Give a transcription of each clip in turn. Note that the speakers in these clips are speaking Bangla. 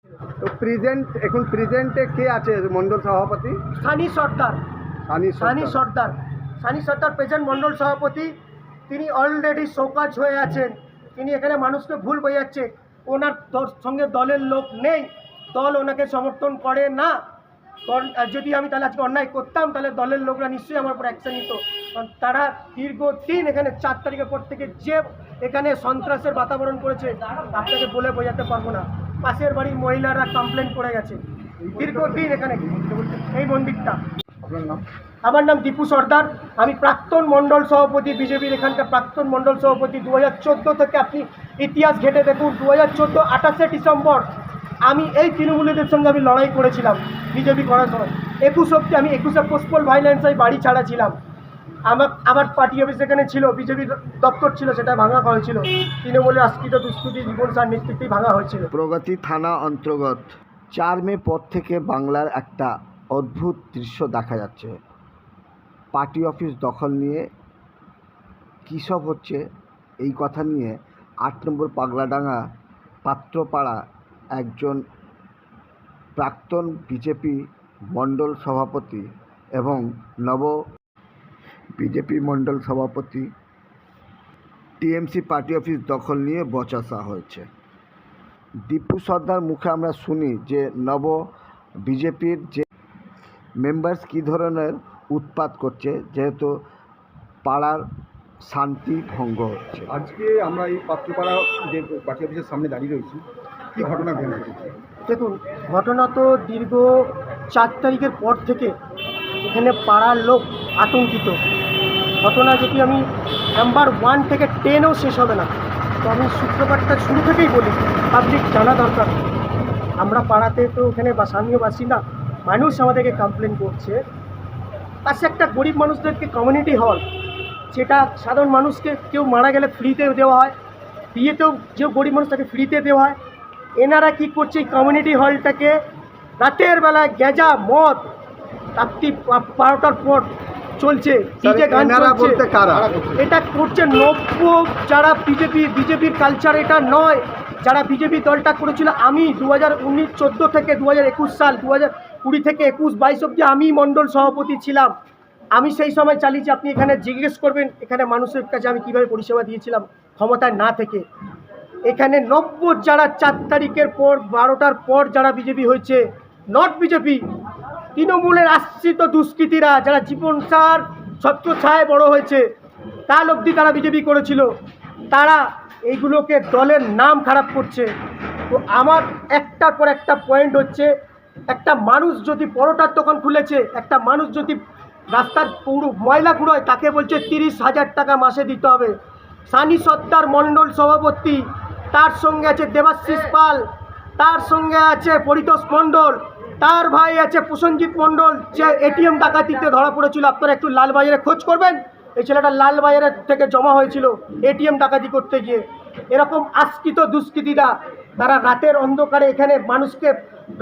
তো এখন প্রেজেন্টে কে আছে মন্ডল সভাপতি? সানি সর্দার সানি সরকার। সানি সর্দার প্রেজেন্ট মন্ডল সভাপতি। তিনি অলরেডি শোকাজ হয়ে আছেন। তিনি এখানে মানুষকে ভুল বোঝাচ্ছে। ওনার সঙ্গে দলের লোক নেই, দল ওনাকে সমর্থন করে না। যদি আমি তাহলে আজকে অন্যায় করতাম তাহলে দলের লোকরা নিশ্চয়ই আমার উপর অ্যাকশন নিত। কারণ তারা দীর্ঘদিন এখানে 4 তারিখের পর থেকে যে এখানে সন্ত্রাসের বাতাবরণ করেছে আপনাকে বলে বোঝাতে পারবো না। পাশের বাড়ির মহিলারা কমপ্লেন করে গেছে দীর্ঘদিন এখানে এই মন্দিরটা। আপনার নাম? আমার নাম দীপু সর্দার। আমি প্রাক্তন মণ্ডল সভাপতি, বিজেপির এখানকার প্রাক্তন মণ্ডল সভাপতি। 2014 থেকে আপনি ইতিহাস ঘেটে দেখুন। 2014 28শে ডিসেম্বর আমি এই তৃণমূলীদের সঙ্গে আমি লড়াই করেছিলাম বিজেপি করার সময়। 21 অব্দি আমি 21 পোস্টপোল ভাইলেন্সে বাড়ি ছাড়া ছিলাম। আমার পার্টি অফিস এখানে ছিল, বিজেপির দপ্তর ছিল, সেটা ভাঙা হয়েছিল। তৃণমূলের আশ্রিত দুষ্কৃতী জীবন স্যার নেতৃত্বেই ভাঙা হয়েছিল। প্রগতি থানা অন্তর্গত 4 মে পর থেকে বাংলার একটা অদ্ভুত দৃশ্য দেখা যাচ্ছে। পার্টি অফিস দখল নিয়ে কী সব হচ্ছে এই কথা নিয়ে 8 নম্বর পাগলাডাঙ্গা পাত্রপাড়া একজন প্রাক্তন বিজেপি মণ্ডল সভাপতি এবং বিজেপি মণ্ডল সভাপতি টিএমসি পার্টি অফিস দখল নিয়ে বচসা হয়েছে। দীপু সর্দার মুখে আমরা শুনি যে বিজেপির যে মেম্বার্স কী ধরনের উৎপাত করছে, যেহেতু পাড়ার শান্তি ভঙ্গ হচ্ছে। আজকে আমরা এই পাত্রপাড়া যে পার্টি অফিসের সামনে দাঁড়িয়ে রয়েছি, কী ঘটনা ঘটেছে? দেখুন, ঘটনা তো দীর্ঘ 4 তারিখের পর থেকে এখানে পাড়ার লোক আতঙ্কিত। ঘটনা যদি আমি নাম্বার 1 থেকে 10ও শেষ হবে না, তো আমি সূত্রপাতটা শুরু থেকেই বলি, পাবলিক জানা দরকার। আমরা পাড়াতে তো এখানে স্থানীয় বাসিন্দা মানুষ আমাদেরকে কমপ্লেন করছে। পাশে একটা গরিব মানুষদেরকে কমিউনিটি হল, যেটা সাধারণ মানুষকে কেউ মারা গেলে ফ্রিতে দেওয়া হয়, বিয়েতেও যে গরিব মানুষ তাকে ফ্রিতে দেওয়া হয়। এনারা কি করছে, এই কমিউনিটি হলটাকে রাতের বেলায় গেজা মদ রাত্রি 12টার পর চলছে, ডিজে গান চলছে। এটা করছে যারা বিজেপির কালচার এটা নয়। যারা বিজেপি দলটা করেছিল, আমি 2014 থেকে 2021 সাল 2020 থেকে 21-22 অব্দি আমি মণ্ডল সভাপতি ছিলাম। আমি সেই সময় চালিয়েছি। আপনি এখানে জিজ্ঞেস করবেন এখানে মানুষের কাছে আমি কীভাবে পরিষেবা দিয়েছিলাম ক্ষমতায় না থেকে। এখানে যারা 4 তারিখের পর 12টার পর যারা বিজেপি হয়েছে, নট বিজেপি, তৃণমূলের আশ্রিত দুষ্কৃতীরা যারা জীবন স্যার ছত্রছায়ায় বড় হয়েছে, কাল অবধি তারা বিজেপি করেছিল, তারা এইগুলোকে দলের নাম খারাপ করছে। তো আমার একটার পর একটা পয়েন্ট হচ্ছে, একটা মানুষ যদি পরোটার দোকান খুলেছে, একটা মানুষ যদি রাস্তার পুরো ময়লা কুড়োয়, তাকে বলছে 30,000 টাকা মাসে দিতে হবে। সানি সর্দার মণ্ডল সভাপতি, তার সঙ্গে আছে দেবাশিস পাল, তার সঙ্গে আছে পরিতোষ মণ্ডল, তার ভাই আছে প্রসেনজিৎ মণ্ডল, যে এটিএম ডাকাতিতে ধরা পড়েছিল। আপনারা একটু লালবাজারে খোঁজ করবেন, এই ছেলেটা লালবাজারের থেকে জমা হয়েছিল এটিএম ডাকাতি করতে গিয়ে। এরকম আশ্রিত দুষ্কৃতীরা তারা রাতের অন্ধকারে এখানে মানুষকে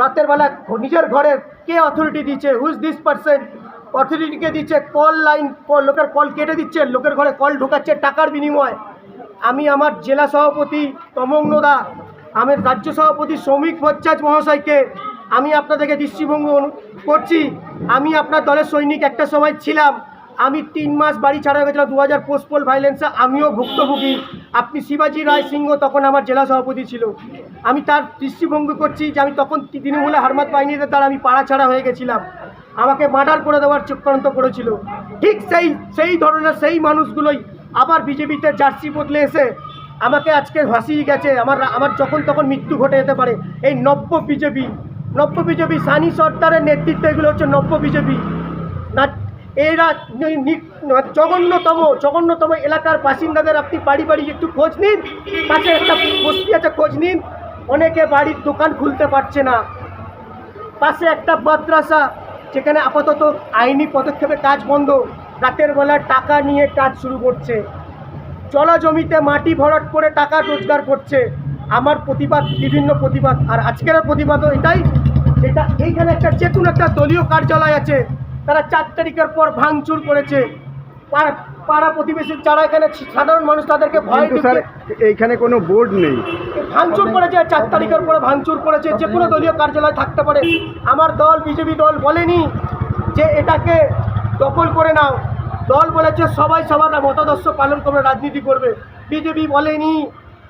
রাতের বেলা নিজের ঘরে কে অথরিটি দিচ্ছে, হুইজ দিস পারসন, অথরিটিকে দিচ্ছে কল লাইন, লোকের কল কেটে দিচ্ছে, লোকের ঘরে কল ঢোকাচ্ছে টাকার বিনিময়। আমি আমার জেলা সভাপতি তমগ্নদা, আমার রাজ্য সভাপতি শ্রমিক ভট্টাচার্য মহাশয়কে আমি আপনাদেরকে দৃষ্টিভঙ্গ করছি। আমি আপনার দলের সৈনিক একটা সময় ছিলাম। আমি 3 মাস বাড়ি ছাড়া গেছিলাম 2000 পোস্টপোল ভাইলেন্সে, আমিও ভুক্তভোগী। আপনি শিবাজি রায় সিংহ তখন আমার জেলা সভাপতি ছিল। আমি তার দৃষ্টিভঙ্গি করছি যে আমি তখন তৃণমূলে হারমাত বাহিনীদের দ্বারা আমি পাড়া ছাড়া হয়ে গেছিলাম, আমাকে মার্ডার করে দেওয়ার চক্রান্ত করেছিল। ঠিক সেই ধরনের সেই মানুষগুলোই আবার বিজেপিতে জার্সি বদলে এসে আমাকে আজকে ভাসিয়ে গেছে। আমার যখন তখন মৃত্যু ঘটে যেতে পারে। এই নব্য বিজেপি সানি সর্দারের নেতৃত্বে এগুলো হচ্ছে নব্য বিজেপি না। এরা জঘন্যতম এলাকার বাসিন্দাদের আপনি বাড়ি একটু খোঁজ নিন, পাশে একটা বস্তি আছে, খোঁজ নিন, অনেকে বাড়ির দোকান খুলতে পারছে না। পাশে একটা মাদ্রাসা, যেখানে আপাতত আইনি পদক্ষেপে কাজ বন্ধ, রাতের বেলায় টাকা নিয়ে কাজ শুরু করছে, জলা জমিতে মাটি ভরাট করে টাকা রোজগার করছে। আমার প্রতিবাদ, বিভিন্ন প্রতিবাদ, আর আজকের প্রতিবাদও এটাই, যেটা এইখানে একটা দলীয় কার্যালয় আছে, তারা 4 তারিখের পর ভাঙচুর করেছে। পাড়া প্রতিবেশী যারা এখানে সাধারণ মানুষ তাদেরকে ভয় কিন্তু স্যার দেখিয়ে এইখানে কোনো বোর্ড নেই। ভাঙচুর করেছে। 4 তারিখের পরে ভাঙচুর করেছে। যে কোনো দলীয় কার্যালয় থাকতে পারে। আমার দল বিজেপি দল বলেনি যে এটাকে দখল করে নাও। দল বলেছে সবাই সবার মতাদর্শ পালন করবে, রাজনীতি করবে। বিজেপি বলেনি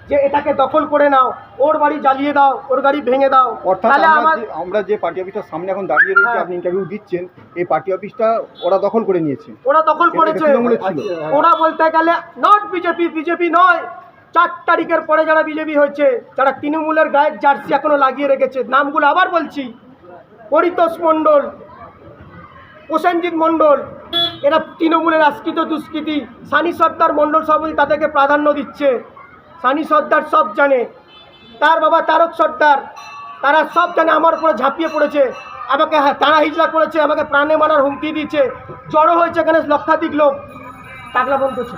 যে এটাকে দখল করে নাও, ওর বাড়ি জ্বালিয়ে দাও, ওর গাড়ি ভেঙে দাও। অর্থাৎ তাহলে আমার আমরা যে পার্টি অফিসটার সামনে এখন দাঁড়িয়ে রয়েছি, হ্যাঁ। আপনি ইন্টারভিউ দিচ্ছেন, এই পার্টি অফিসটা ওরা দখল করে নিয়েছে। ওরা দখল করেছে। তৃণমূলের ছিল। ওরা বলতে গেলে নট বিজেপি, বিজেপি নয়। 4 তারিখের পরে যারা বিজেপি হয়েছে, যারা তৃণমূলের গায়ের জার্সি এখনো লাগিয়ে রেখেছে, নামগুলো আবার বলছি: পরিতোষ মণ্ডল, প্রসেনজিৎ মণ্ডল, এরা তৃণমূলের আশ্রিত দুষ্কৃতী। সানি সর্দার মণ্ডল সভাপতি তাদেরকে প্রাধান্য দিচ্ছে। সানি সর্দার সব জানে, তার বাবা তারক সর্দার, তারা সব জানে। আমার উপরে ঝাঁপিয়ে পড়েছে, আমাকে তারা হিজলা করেছে, আমাকে প্রাণে মারার হুমকি দিয়েছে। জড়ো হয়েছে এখানে লক্ষাধিক লোক। টাকলা বন্ধ করছে,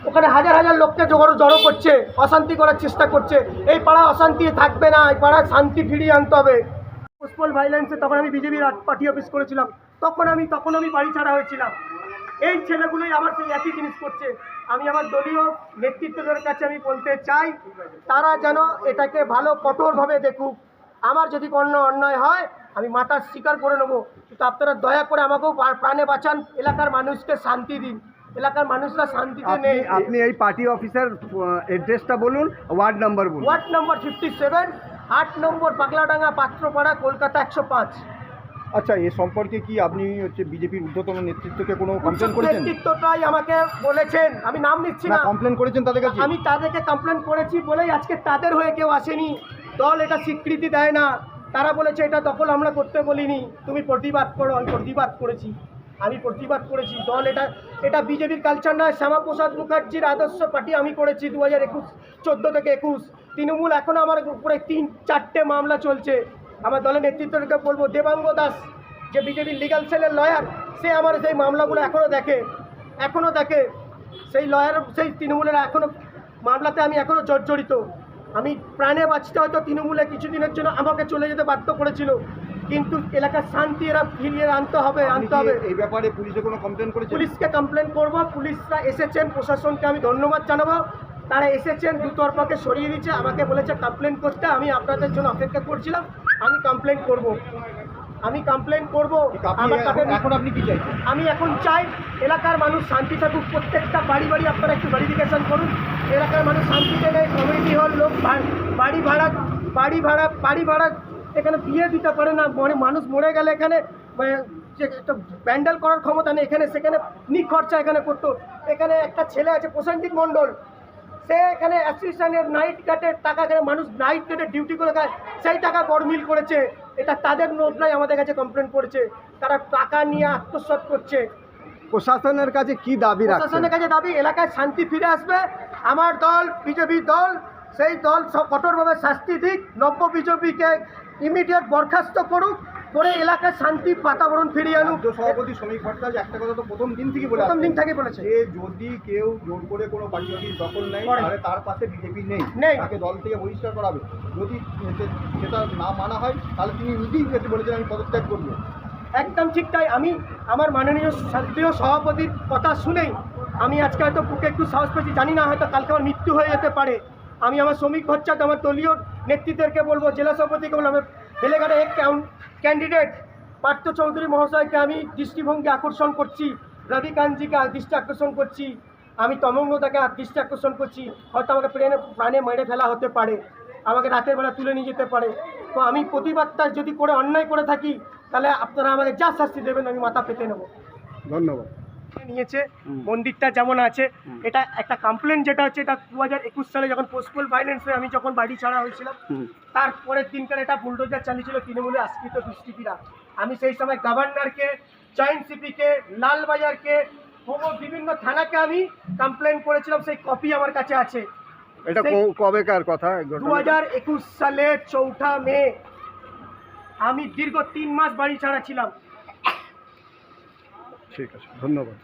ওখানে হাজার হাজার লোককে জড়ো করছে, অশান্তি করার চেষ্টা করছে। এই পাড়া অশান্তি থাকবে না, এই পাড়ায় শান্তি ফিরিয়ে আনতে হবে। পোস্টপল ভাইলেন্সে তখন আমি বিজেপির পার্টি অফিস করেছিলাম, তখন আমি বাড়ি ছাড়া হয়েছিলাম। এই ছেলেগুলোই আমার সেই একই জিনিস করছে। আমি আমার দলীয় নেতৃত্বদের কাছে আমি বলতে চাই, তারা যেন এটাকে ভালো কঠোরভাবে দেখুক। আমার যদি কোনো অন্যায় হয় আমি মাথা স্বীকার করে নেবো, কিন্তু আপনারা দয়া করে আমাকেও প্রাণে বাঁচান, এলাকার মানুষকে শান্তি দিন। এলাকার মানুষরা শান্তিতে নেই। আপনি এই পার্টি অফিসের অ্যাড্রেসটা বলুন, ওয়ার্ড নাম্বার বলুন। ওয়ার্ড নম্বর 57, 8 নম্বর পাগলাডাঙ্গা, পাত্রপাড়া, কলকাতা 105। আচ্ছা, এ সম্পর্কে কি আপনি বিজেপির ঊর্ধ্বতন নেতৃত্বকে কোনো কমপ্লেন করেছেন? নেতৃত্বটাই আমাকে বলেছেন, আমি নাম নিচ্ছি না। কমপ্লেন করেছেন তাদের কাছে? আমি তাদেরকে কমপ্লেন করেছি বলেই আজকে তাদের হয়ে কেউ আসেনি। দল এটা স্বীকৃতি দেয় না। তারা বলেছে এটা দখল আমরা করতে বলিনি, তুমি প্রতিবাদ করো। আমি প্রতিবাদ করেছি। দল এটা বিজেপির কালচার নয়। শ্যামাপ্রসাদ মুখার্জির আদর্শ পার্টি আমি করেছি 2014 থেকে 21। তৃণমূল এখনও আমার উপরে 3-4টে মামলা চলছে। আমার দলের নেতৃত্বকে বলবো, দেবাঙ্গ দাস যে বিজেপির লিগাল সেলের লয়ার, সে আমার সেই মামলাগুলো এখনও দেখে। সেই লয়ার, সেই তৃণমূলের এখনও মামলাতে আমি এখনও জর্জরিত। আমি প্রাণে বাঁচতে হয়তো তৃণমূলে কিছুদিনের জন্য আমাকে চলে যেতে বাধ্য করেছিল, কিন্তু এলাকার শান্তি এরা ফিরিয়ে আনতে হবে। এই ব্যাপারে পুলিশে কোনো কমপ্লেন করেছেন? পুলিশকে কমপ্লেন করব। পুলিশরা এসেছেন, প্রশাসনকে আমি ধন্যবাদ জানাবো। তারা এসেছেন, দুতরফাকে সরিয়ে দিচ্ছে, আমাকে বলেছে কমপ্লেন করতে। আমি আপনাদের জন্য অপেক্ষা করছিলাম। আমি কমপ্লেন করব। এখন আপনি কি চাইছেন? আমি এখন চাই এলাকার মানুষ শান্তি থাকুক। প্রত্যেকটা বাড়ি আপনারা একটু ভেরিফিকেশন করুন। এলাকার মানুষ শান্তিতে নেই। কমিউনিটি হল লোক বাড়ি ভাড়া এখানে দিয়ে দিতে পারে না। মানুষ মরে গেলে এখানে যে একটা প্যান্ডেল করার ক্ষমতা নেই। সেখানে নিখরচা এখানে করতো। এখানে একটা ছেলে আছে প্রসেনজিৎ মণ্ডল, সে এখানে অ্যাসিস্ট্যান্টের নাইট গার্ডের টাকা, এখানে মানুষ নাইট গার্ডের ডিউটি করে খায়, সেই টাকা গরমিল করেছে। এটা তাদের নোটলাই আমাদের কাছে কমপ্লেন করেছে। তারা টাকা নিয়ে আত্মসাৎ করছে। প্রশাসনের কাছে কি দাবি রাখছেন? প্রশাসনের কাছে দাবি এলাকায় শান্তি ফিরে আসবে। আমার দল বিজেপি দল, সেই দল কঠোরভাবে শাস্তি দিক। নব্য বিজেপিকে ইমিডিয়েট বরখাস্ত করুক, করে এলাকায় শান্তি বাতাবরণ ফিরিয়ে আনুক। সভাপতি শ্রমিক ভট্টাচার্য একটা কথা তো প্রথম দিন থেকে প্রথম দিন থেকে বলেছে যে যদি কেউ জোর করে কোনো পার্টি অফিস দখল নেয়, তাহলে তার পাশে বিজেপি নেই, তাকে দল থেকে বহিষ্কার করাবে। যদি সেটা না মানা হয়, তাহলে তিনি নিজেই বলেছেন আমি পদত্যাগ করব। একদম ঠিক তাই। আমি আমার মাননীয় শান্তিও সভাপতির কথা শুনেই আমি আজকে হয়তো বুকে একটু সাহস পেয়েছি। জানি না, হয়তো কালকে আমার মৃত্যু হয়ে যেতে পারে। আমি আমার শ্রমিক ভট্টাচার্য, আমার দলীয় নেতৃত্বকে বলবো, জেলা সভাপতিকে বলবো, আমার বেলেঘাটে এক ক্যান্ডিডেট পার্থ চৌধুরী মহাশয়কে আমি দৃষ্টিভঙ্গি আকর্ষণ করছি, রবি কাঞ্জিকে দৃষ্টি আকর্ষণ করছি, আমি তমঙ্গতাকে দৃষ্টি আকর্ষণ করছি। হয়তো আমাকে প্রাণে মেরে ফেলা হতে পারে, আমাকে রাতের বেলা তুলে নিয়ে যেতে পারে। তো আমি প্রতিবাদটা যদি করে অন্যায় করে থাকি, তাহলে আপনারা আমাকে যা শাস্তি দেবেন আমি মাথা পেতে নেব। ধন্যবাদ। নিয়েছে মন্দিরটা যেমন আছে, এটা একটা কমপ্লেন যেটা হচ্ছে, এটা 2021 সালে যখন পোস্টপল ভাইলেন্সে আমি যখন বাড়ি ছাড়া হয়েছিলাম, তারপরের দিনকার এটা বুলডোজার চালিয়েছিল তৃণমূলের আশ্রিত দুষ্কৃতীরা। আমি সেই সময় গভর্নরকে, জয়েন্ট সিপিকে, লালবাজারকে, বিভিন্ন থানাকে আমি কমপ্লেন করেছিলাম। সেই কপি আমার কাছে আছে। এটা কবেকার কথা? 2021 সালের 4 মে। আমি দীর্ঘ 3 মাস বাড়ি ছাড়া ছিলাম। ঠিক আছে, ধন্যবাদ।